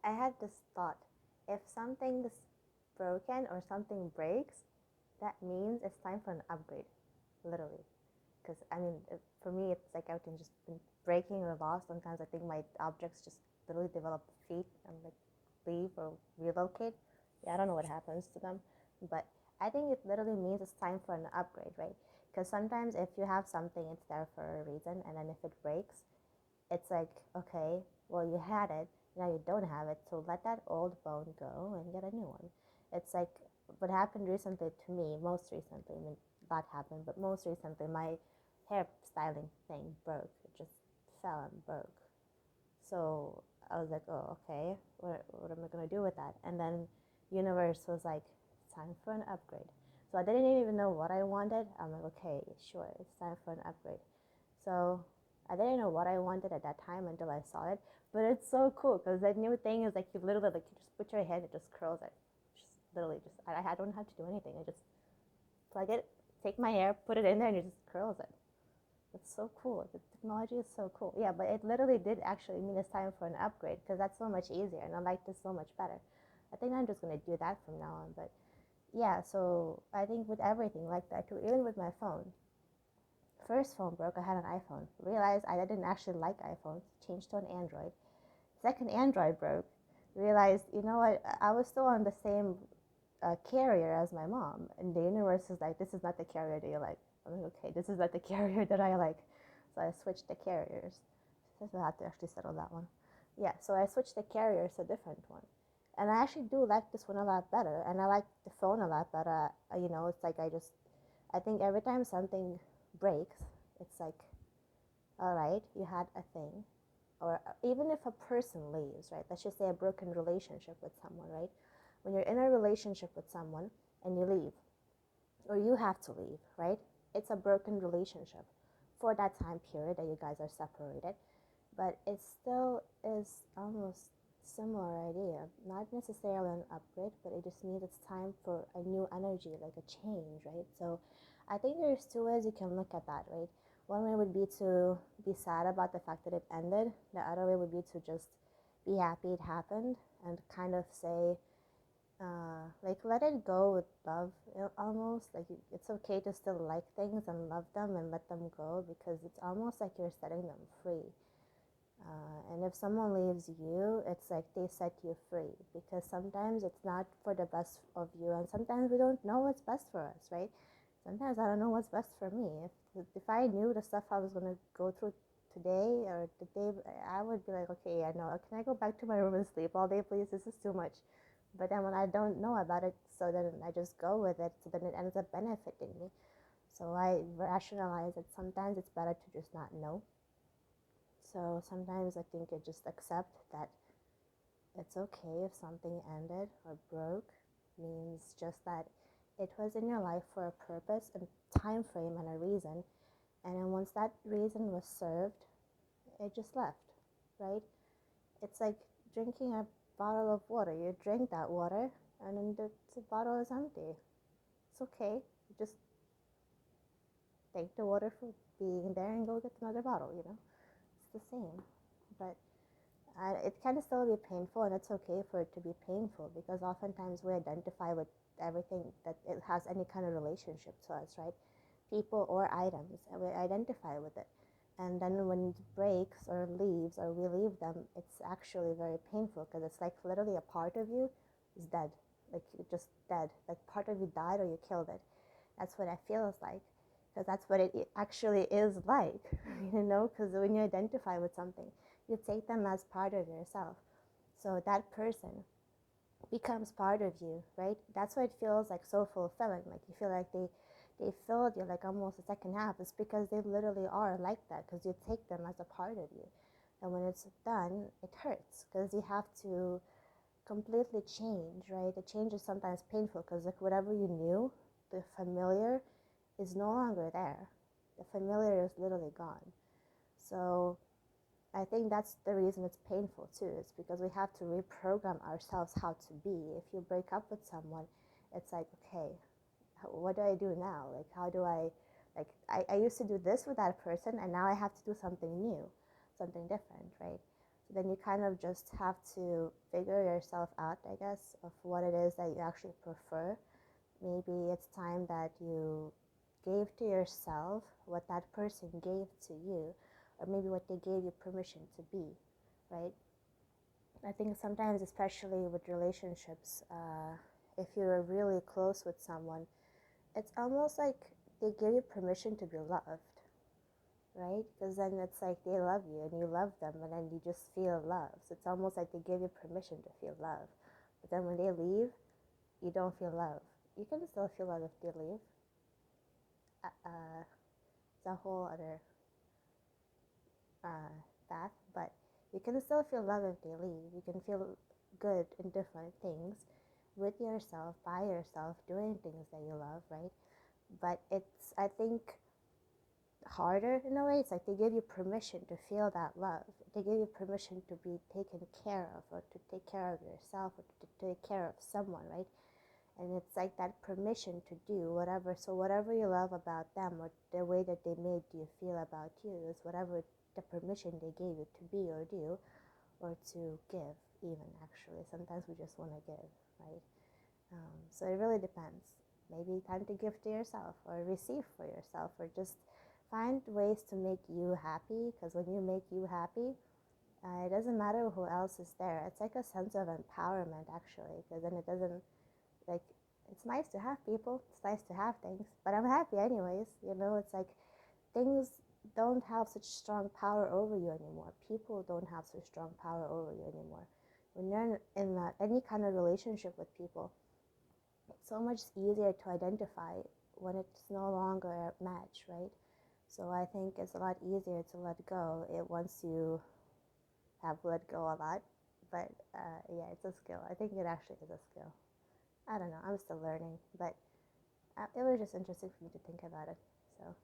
I had this thought: if something's broken or something breaks, that means it's time for an upgrade, literally. Because I mean, for me, it's like everything just been breaking or lost. Sometimes I think my objects just literally develop feet and like leave or relocate. Yeah, I don't know what happens to them, but I think it literally means it's time for an upgrade, right? Because sometimes if you have something, it's there for a reason, and then if it breaks, it's like, okay, well, you had it, now you don't have it, so let that old bone go and get a new one. It's like what happened recently to me, most recently, I mean, that happened, but most recently, my hair styling thing broke. It just fell and broke. So I was like, oh, okay, what am I going to do with that? And then universe was like, it's time for an upgrade. So I didn't even know what I wanted. I'm like, okay, sure, it's time for an upgrade. So I didn't know what I wanted at that time until I saw it. But it's so cool because that new thing is like you literally like you just put your head, it just curls it. Just literally just I don't have to do anything. I just plug it, take my hair, put it in there, and it just curls it. It's so cool. The technology is so cool. Yeah, but it literally did actually mean it's time for an upgrade because that's so much easier, and I like this so much better. I think I'm just gonna do that from now on. But yeah, so I think with everything like that too, even with my phone, first phone broke, I had an iPhone. Realized I didn't actually like iPhones, changed to an Android. Second Android broke. Realized, you know what, I was still on the same carrier as my mom. And the universe is like, this is not the carrier that you like. I'm like, okay, this is not the carrier that I like. So I switched the carriers. So I have to actually settle that one. Yeah, so I switched the carriers to a different one. And I actually do like this one a lot better. And I like the phone a lot better. It's like I think every time something breaks, it's like, all right, you had a thing. Or even if a person leaves, right? Let's just say a broken relationship with someone, right? When you're in a relationship with someone and you leave, or you have to leave, right? It's a broken relationship for that time period that you guys are separated. But it still is almost similar idea. Not necessarily an upgrade, but it just means it's time for a new energy, like a change, right? So I think there's two ways you can look at that, right? One way would be to be sad about the fact that it ended. The other way would be to just be happy it happened and kind of say, like let it go with love, almost like it's okay to still like things and love them and let them go because it's almost like you're setting them free. And if someone leaves you, it's like they set you free because sometimes it's not for the best of you, and sometimes we don't know what's best for us, right? Sometimes I don't know what's best for me. If I knew the stuff I was gonna go through today or the day, I would be like, okay, I know. Can I go back to my room and sleep all day, please? This is too much. But then when I don't know about it, so then I just go with it. So then it ends up benefiting me. So I rationalize that sometimes it's better to just not know. So sometimes I think I just accept that it's okay if something ended or broke, means just that it was in your life for a purpose and time frame and a reason. And then once that reason was served, it just left, right? It's like drinking a bottle of water. You drink that water and then the bottle is empty. It's okay. You just thank the water for being there and go get another bottle. It's the same. But it can still be painful, and it's okay for it to be painful because oftentimes we identify with everything that it has any kind of relationship to us, right? People or items, and we identify with it. And then when it breaks or leaves or we leave them, it's actually very painful because it's like literally a part of you is dead. Like you're just dead. Like part of you died or you killed it. That's what it feels like because that's what it actually is like, because when you identify with something, you take them as part of yourself. So that person becomes part of you, right? That's why it feels like so fulfilling. Like you feel like they filled you like almost a second half. It's because they literally are like that because you take them as a part of you. And when it's done, it hurts because you have to completely change, right? The change is sometimes painful because like whatever you knew, the familiar is no longer there. The familiar is literally gone. So I think that's the reason it's painful too. It's because we have to reprogram ourselves how to be. If you break up with someone, it's like, okay, what do I do now? Like, how do I used to do this with that person and now I have to do something new, something different, right? So then you kind of just have to figure yourself out, I guess, of what it is that you actually prefer. Maybe it's time that you gave to yourself what that person gave to you, or maybe what they gave you permission to be, right? I think sometimes, especially with relationships, if you're really close with someone, it's almost like they give you permission to be loved, right? Because then it's like they love you and you love them, and then you just feel love. So it's almost like they give you permission to feel love. But then when they leave, you don't feel love. You can still feel love if they leave. It's a whole other path, but you can still feel love if they leave. You can feel good in different things with yourself, by yourself, doing things that you love, right? But it's, I think, harder in a way. It's like they give you permission to feel that love. They give you permission to be taken care of, or to take care of yourself, or to take care of someone, right? And it's like that permission to do whatever. So whatever you love about them, or the way that they made you feel about you, is whatever the permission they gave you to be or do, or to give. Even actually, sometimes we just want to give, right? So it really depends. Maybe time to give to yourself, or receive for yourself, or just find ways to make you happy. Because when you make you happy, it doesn't matter who else is there. It's like a sense of empowerment, actually, because then it doesn't, like, it's nice to have people, it's nice to have things, but I'm happy anyways. It's like things don't have such strong power over you anymore. People don't have such strong power over you anymore. When you're in any kind of relationship with people, it's so much easier to identify when it's no longer a match, right? So I think it's a lot easier to let go once you have let go a lot. But yeah, it's a skill. I think it actually is a skill. I don't know. I'm still learning, but it was just interesting for me to think about it. So